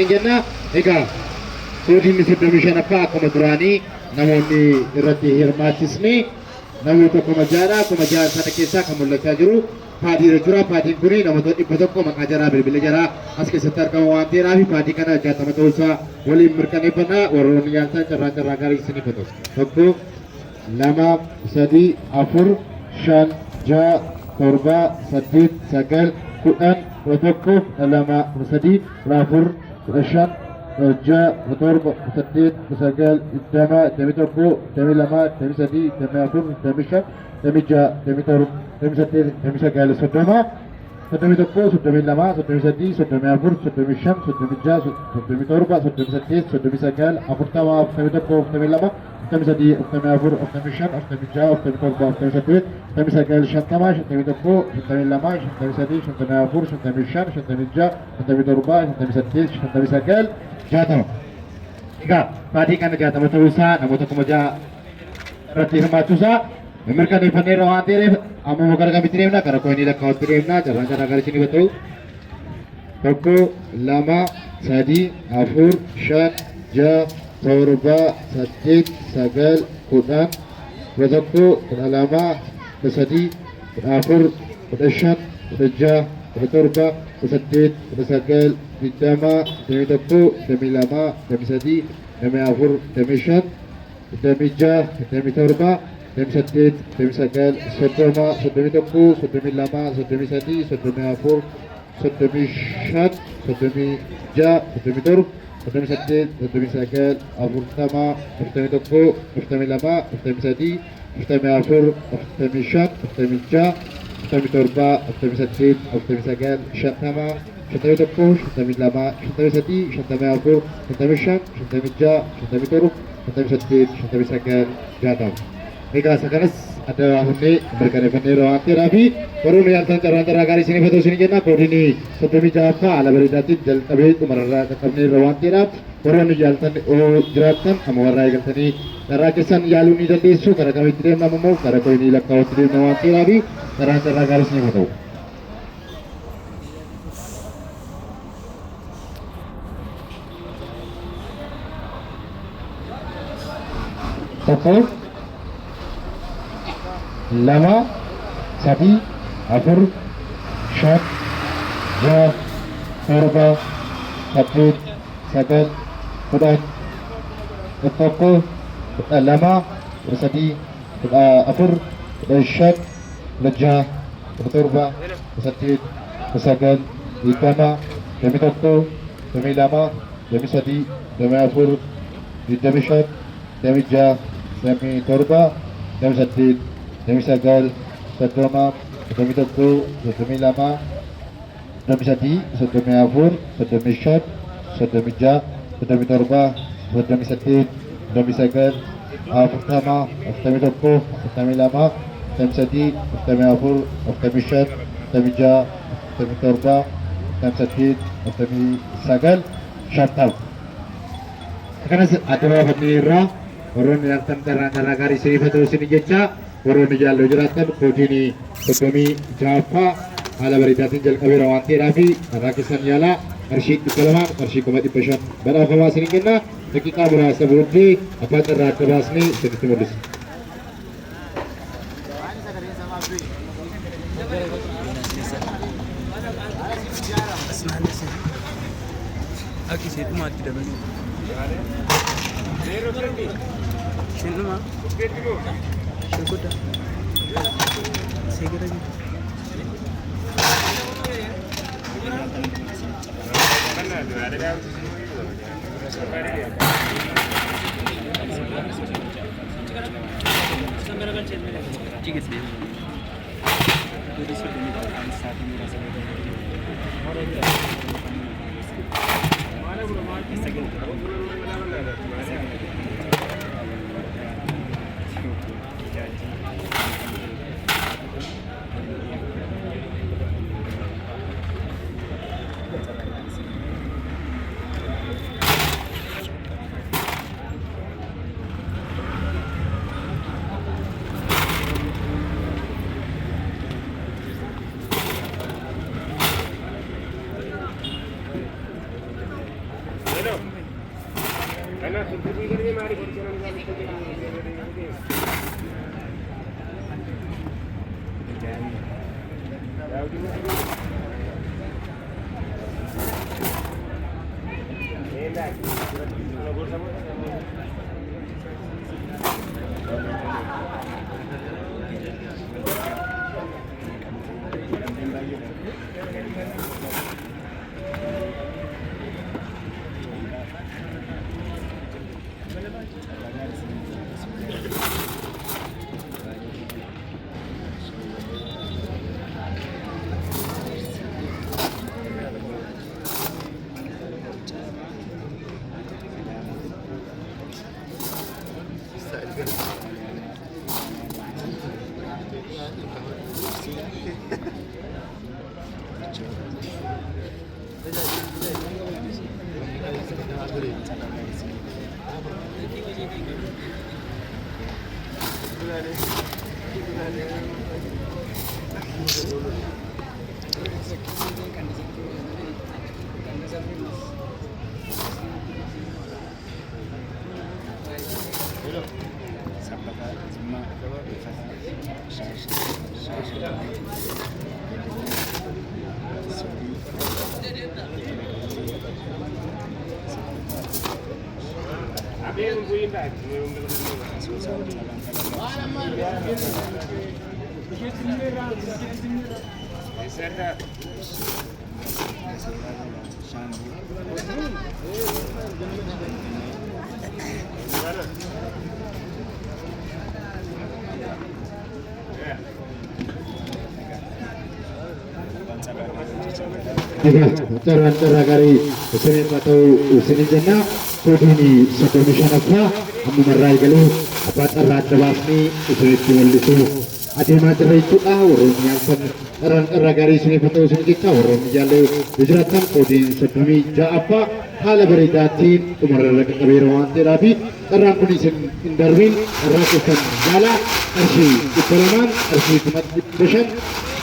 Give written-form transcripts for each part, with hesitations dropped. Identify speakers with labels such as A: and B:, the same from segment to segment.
A: jenna egaa koodiin soddomii shanaffaa akkuma duraanii namoonni irratti hirmaachisne namni tokko majaadha akkuma jaha sana keessaa kan mul'achaa jiru paadiirra jira paadiin kuni namoota 100 maqaa jaraa bilbila jaraa as keessatti argama waan ta'eedhaa fi paadii kana 60 ta'uusaa waliin mirkaneeffannaa warroonni yaaltan carraa gaarii isiniif haa ta'u tokko lama sadii afur shan jaha torba saddeet sagal kudhan tokko lama sadii afur shan jaha torba saddeet sagal idama dami tokko dami lama dami sadii dami afur dami shan dami jaha dami torba dami saddeet dami sagal soddoma soddomi tokko soddomi lama soddomi sadii soddomi afur soddomi shan soddomi jaha soddomi torba soddomi saddeet soddomi sagal afurtama afurtami tokko afurtami lama afurtami sadii afurtami afur afurtami shan afurtami jaha afurtami torba afurtami saddeet afurtami sagal shantama shantami tokko shantami lama shantami sadii shantami afur shantami shan shantami jaha shantami torba shantami saddeet shantami sagal jaatama. Egaa paadii kana jaatama ta'uusaa namoota kuma jaha irratti hirmaachuusaa mirkaneeffanneerra waan ta'eef amma gara kamitti deemna gara koinii lakkaa'utti deemna carraa gara isiniif haa ta'u tokko lama sadii afur shan jaha torba saddeet sagal kudhan kudha tokko kudha lama kudha sadii kudha afur kudha shan kudha jaha kudha torba kudha saddeet kudha sagal digdama digdamii tokko digdamii lama digdamii sadii digdamii afur digdamii shan digdamii jaha digdamii torba digdamii saddeet digdamii sagal soddoma soddomii tokko soddomii lama soddomii sadii soddomii afur soddomii shan soddomii jaha soddomii torba soddomii saddeet soddomii sagal afurtama afurtamii tokko afurtamii lama afurtamii sadii afurtamii afur afurtamii shan afurtamii jaha afurtamii torba afurtamii saddeet afurtamii sagal shantama shantamii tokko shantamii lama shantamii sadii shantamii afur shantamii shan shantamii jaha shantamii torba shantamii saddeet shantamii sagal jaatama. Egaa isa kanas adda baafannee mirkaneeffanneerra waan ta'eedhaa fi warroonni yaaltan carraa gaarii isiniif haa ta'u isin jenna koodiin soddomii jahaffaa haala bareedaatiin jalqabee dhumarraa qaqqabneerra waan ta'eedhaaf warroonni yaaltan jiraattan amma warraa eegaltanii carraa keessan yaaluu ni dandeessu karaa kamitti deemna immoo karaa koinii lakkaa'utti deemna waan ta'eedhaa fi carraa gaarii isiniif haa ta'u. Tokko lama sadii afur shan jaha torba saddeet sagal kudhan tokko kudha lama kudha sadii kudha afur kudha shan kudha jaha kudha torba kudha saddeet kudha sagal digdama digdamii tokko digdamii lama digdamii sadii digdamii afur digdamii shan digdamii jaha digdamii torba digdamii saddeet digdamii sagal soddoma soddomii tokko soddomii lama soddomii sadii soddomii afur soddomii shan soddomii jaha soddomii torba soddomii saddeet soddomii sagal afurtama afurtamii tokko afurtamii lama afurtamii sadii afurtamii afur afurtamii shan afurtamii jaha afurtamii torba afurtamii saddeet afurtamii sagal shantama. Kanas adda baafanneerra warroonni yaaltan carraa gaarii isiniif haa ta'u isin jecha warroonni jaalloo jiraattan koodiin soddomii jahaffaa haala bareedaatiin jalqabeera waan ta'eedhaa fi carraa keessan yaalaa qarshii 200 qarshii 500 badhaafamaa isin kenna daqiiqaa muraasa booddee abbaa carraa adda baasnee isinitti mul'isna.
B: Aki seetu maatti dabaluu. Shinuma. Shukota. Segera gitu. Jika sih. Jadi sudah saat ini rasanya.
A: Cara gari seni atau seni jana kodini sekomishan apa amu merai galu apa cara terwasni seni timulisu ade materi itu orang yang cara gari seni atau seni kita orang jalu gujaratan kodin sebumi ja apa hal beridatin umarlah kebiruan terapi terang kondisi Darwin rakusan jala arsi ikalaman arsi temat besar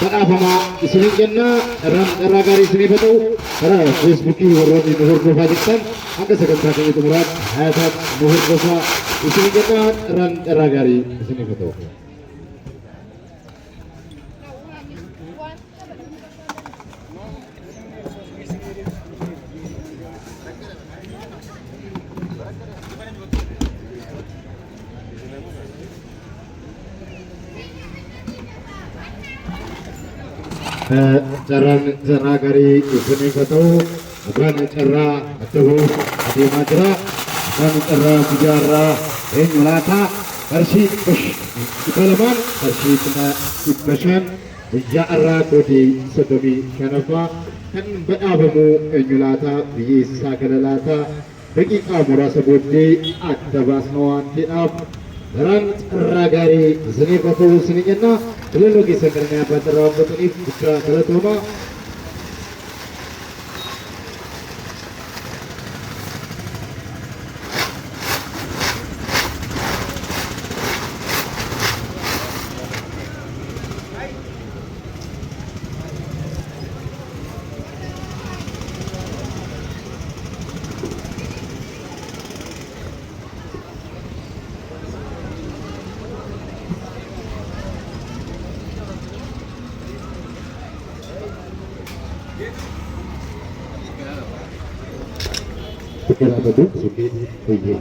A: Apa isini jenna ragari isini betul karena Facebooki warna di nuhur kofa diktan angka sekarang saja itu murad hayat nuhur kofa isini jenna ragari isini betul. Cara gari isini betul bukan cara tuh di majra bukan cara bicara melata versi ikalaman versi kena ibsan bicara kodi sedemi kenapa kan beabamu melata bisa kenalata bagi kamu rasa budi ada basnoan tiap dan ragari seni betul seni jenna belum lagi sebenarnya apa terang betul ini putra kalau cuma kita betul suki ini.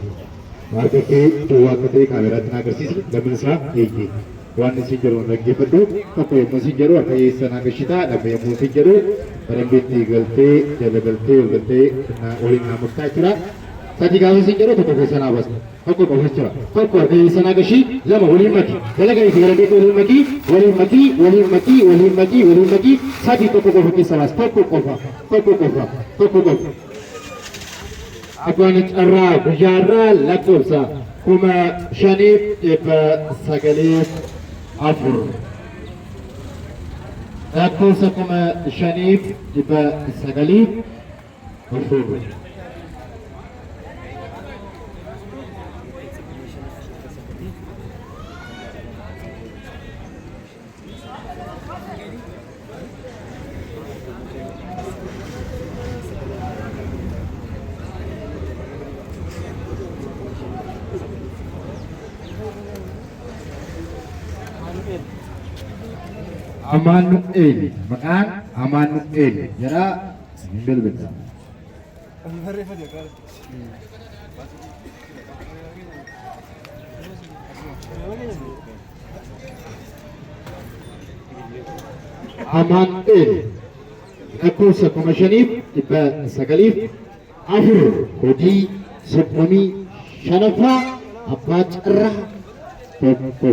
A: Maka ke dua kali kamera tenaga sisi dan besar ini. Tuan messenger lagi betul, apa messenger apa sana kita, apa yang messenger berembiti galte, jadi galte, na oleh nama kita. Tadi kami messenger itu apa sana bos? Aku bahas cakap. Aku ada sana kesi, lama oleh mati. Kalau kami berembiti oleh mati. Tadi tu apa kisah? Aku kofa. Aku ni cara bicara lakusa, kuma shanif iba sagalif afur. Lakusa kuma shanif iba sagalif afur. Amaanu'eel maqaan Amaanu'eel jedha bilbila. Amaanu'eel lakkoofsa 5,904 hojii 35 abbaa carraa tokko.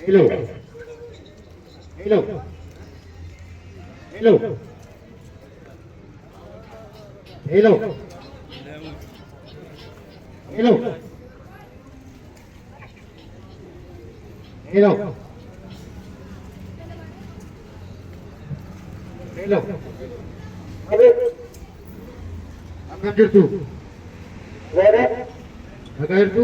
A: Hello. Hello. Hello. Hello. Hello. Hello. Hello. Akan jirtu. Akan jirtu.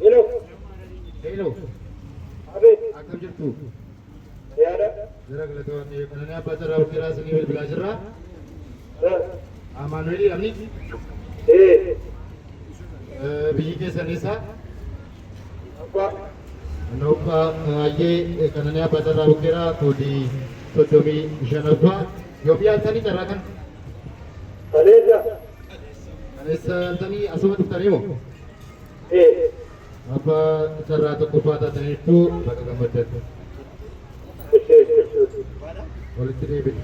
A: Hello. Akan jirtu. Jira galatoonni kunani abbaa carraa bakkeeraa isinii bilbilaa jirra. Amaanu'eel jedhamni. Biyyi keessan eessa? Noppaa ayyee kanani abbaa carraa bakkeeraa koodii 35ffaa yoo biyyaatanii carraa kan? Kaleessa altanii asuma dhuftanii moo? Abbaa carraa tokkoffaa taataniittu bakka gammaddan. Walitti deebiin.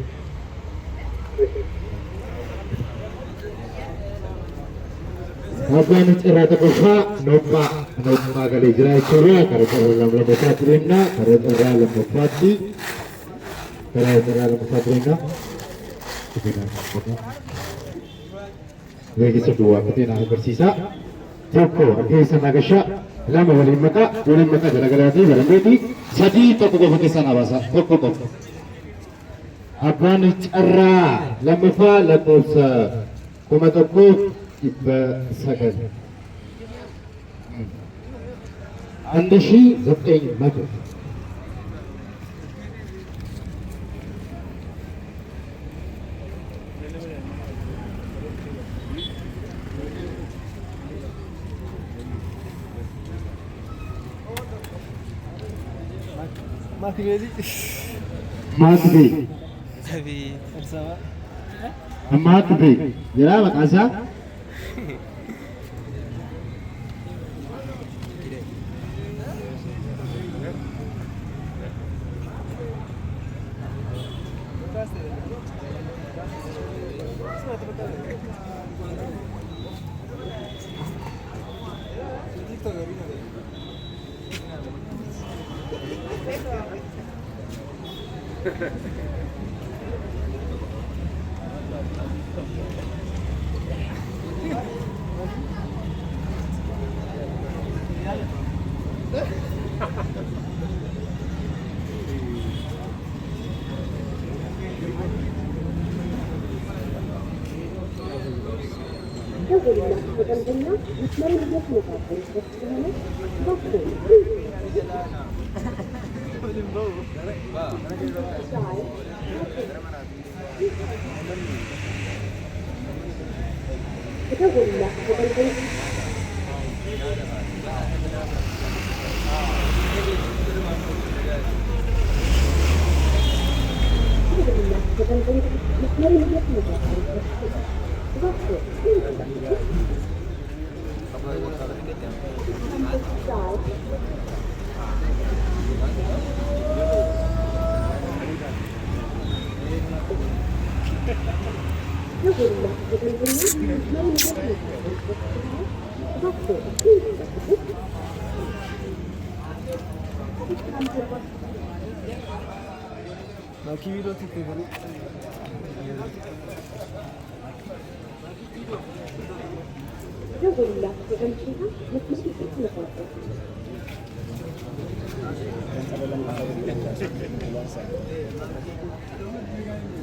A: Abbaan carraa tokkoffaa noppaa galee jira jechuudha. Karaa carraa lammaffaatti deemna. Karaa carraa lammaffaatti deemna. Beeksisa duwwaa kuteen agarsiisa. Tokko keessa nagashaa lama waliin maqaa garagaraatii barambeetii sadii tokko qofa keessaa nabaasa tokko qofa. Abbaan carraa lammaffaa lakkoofsa 1,900 1,900 Maakbee.
B: Sabi.
A: Maakbee. Jedhaa maqaan isaa.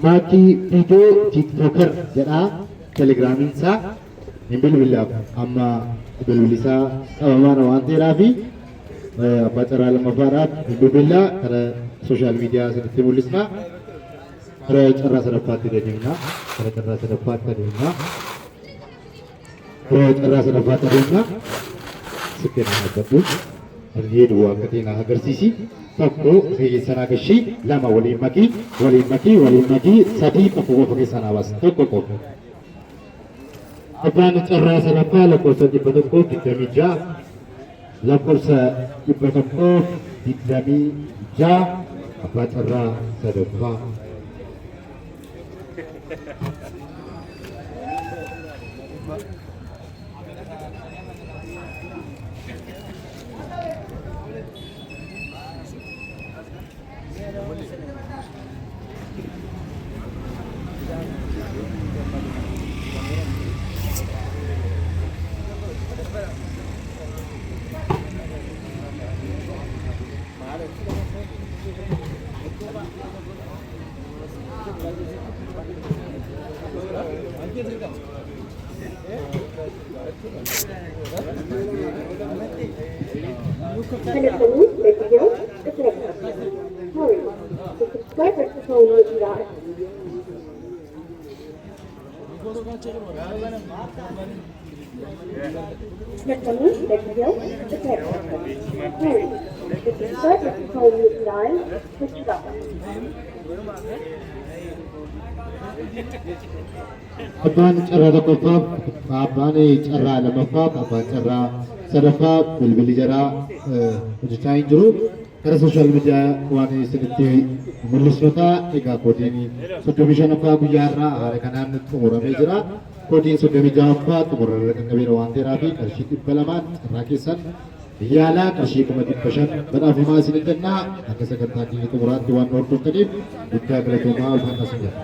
A: Maakii viidiyoo tiiktookar jedhaa telegiraamiin isaa hin bilbilaaf amma bilbilisaa qabamaan waan ta'eedhaa fi abbaa carraa lammaffaadhaaf hin bilbilaa kana sooshaal miidiyaa asirratti mul'isna gara carraa sadaffaatti adeemna gara carraa sadaffaatti adeemna gara carraa sadaffaatti adeemna sikkeen abbadhu argee duwwaa akka ta'e na agarsiisi. Tokko keessan agashii lama waliin makii sadii qofa qofa keessan hawaasa tokko qofa. Abbaan carraa sadaffaa lakkoofsa 126 lakkoofsa 126 abbaa carraa sadaffaa. Abbaan carraa tokkoffaaf, abbaan carraa lamaffaaf, abbaan carraa sadaffaa bilbilli jaraa hojjechaa hin jiru. Gara sooshaal miidiyaa waan isinitti mul'isnoota egaa koodiin 35ffaa guyyaa irraa haala kanaan xumuramee jira. Koodiin 36ffaa xumurarra qaqqabeera waan ta'eeraa fi qarshii 200 carraa keessan yaalaa qarshii 500 badhaafamaa isin kennaa akka sagantaa keenya xumuraatti waan hordoftaniif guddaa galatoomaa ulfaadhaa isin jedha.